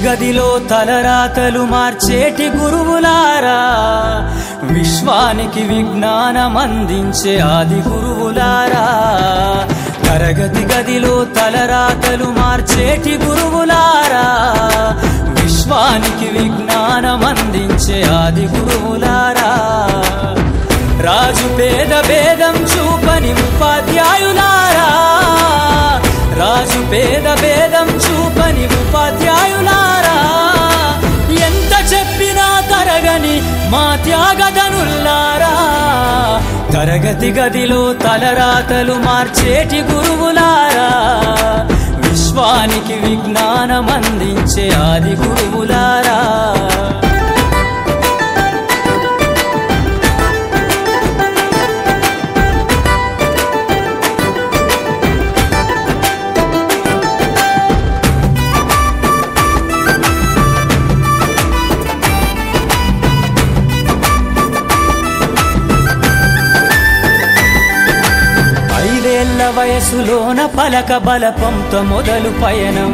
గదిలో తలరాతలు మార్చేటి గురువులారా, విశ్వానికి విజ్ఞానమందించే ఆది గురువులారా. తరగతి గదిలో తలరాతలు మార్చేటి గురువులారా, విశ్వానికి విజ్ఞానమందించే ఆది గురువులారా. రాజు పేద భేదం చూపని ఉపాధ్యాయులారా, రాజు పేద భేదం చూపని ఉపాధ్యాయులారా. ఎంత చెప్పినా తరగని మా త్యాగధనుల్లారా, తరగతి గదిలో తలరాతలు మార్చేటి గురువులారా, విశ్వానికి విజ్ఞానమందించే ఆది గురువులారా. వయసులోన పలక బలపంతో మొదలు పయనం,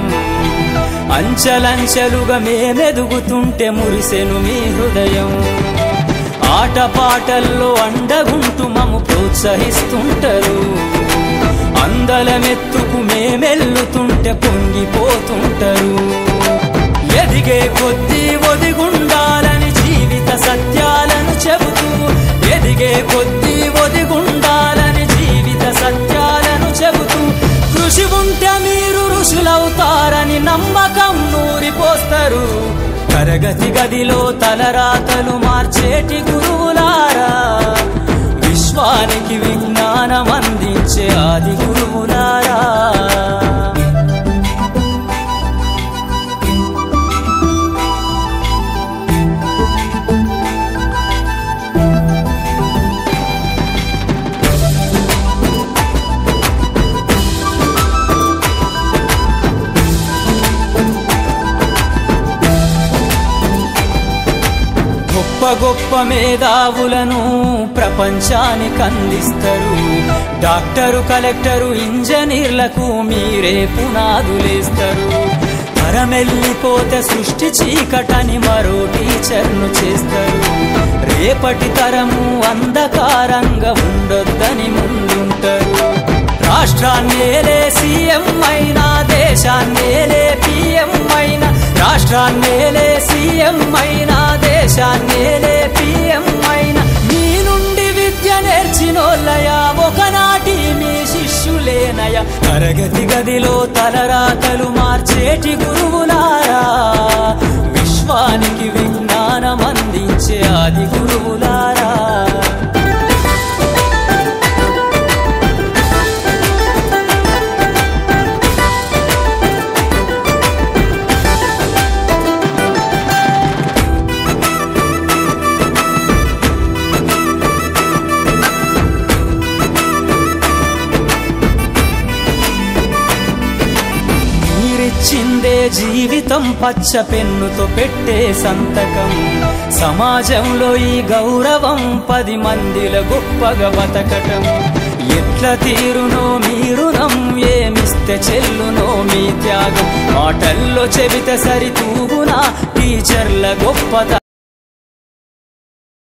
అంచలంచెలుగా మేమెదుగుతుంటే మురిసెను మీ హృదయం. ఆటపాటల్లో అండగుంటూ మము ప్రోత్సహిస్తుంటారు, అందలమెత్తుకు మేమెల్లుతుంటే పొంగిపోతుంటారు. ఎదిగే కొద్దీ ఒదిగుండాలని జీవిత సత్యాలను చెబుతూ, ఎదిగే కొద్దీ ఒదిగుండాలని జీవిత సత్యాలను చెబుతూ, కృషి ఉంటే మీరు ఋషులవుతారని నమ్మకం నూరిపోస్తారు. తరగతి గదిలో తలరాతలు మార్చేటి గురువులారా, విశ్వానికి విజ్ఞానమందించే ఆది గురువులారా. గొప్ప గొప్ప మేధావులను ప్రపంచానికి అందిస్తారు. డాక్టరు, కలెక్టరు, ఇంజనీర్లకు మీరే పునాదులేస్తారు. తరమెల్లిపోతే సృష్టి చీకటని మరో టీచర్ను చేస్తారు. రేపటి తరము అంధకారంగా ఉండొద్దని ముందుంటారు. రాష్ట్రాన్నేలే సీఎం అయినా, దేశాన్నేలే పిఎం అయినా, రాష్ట్రాన్నేలే సీఎం అయినా, దేశాన్నేలే పిఎం అయినా, మీ నుండి విద్య నేర్చినోళ్ళయా, ఒకనాటి మీ శిష్యులేనయా. తరగతి గదిలో తలరాతలు మార్చేటి గురువులారా, విశ్వానికి విజ్ఞానమందించే ఆది గురువులారా. చిందే జీవితం పచ్చ పెన్నుతో పెట్టే సంతకం, సమాజంలో ఈ గౌరవం 10 మందిల గొప్పగా బతకటం. ఎట్ల తీరునో మీ రుణం, ఏమిస్తే చెల్లునో మీ త్యాగం. మాటల్లో చెబితే సరితూగునా టీచర్ల గొప్పత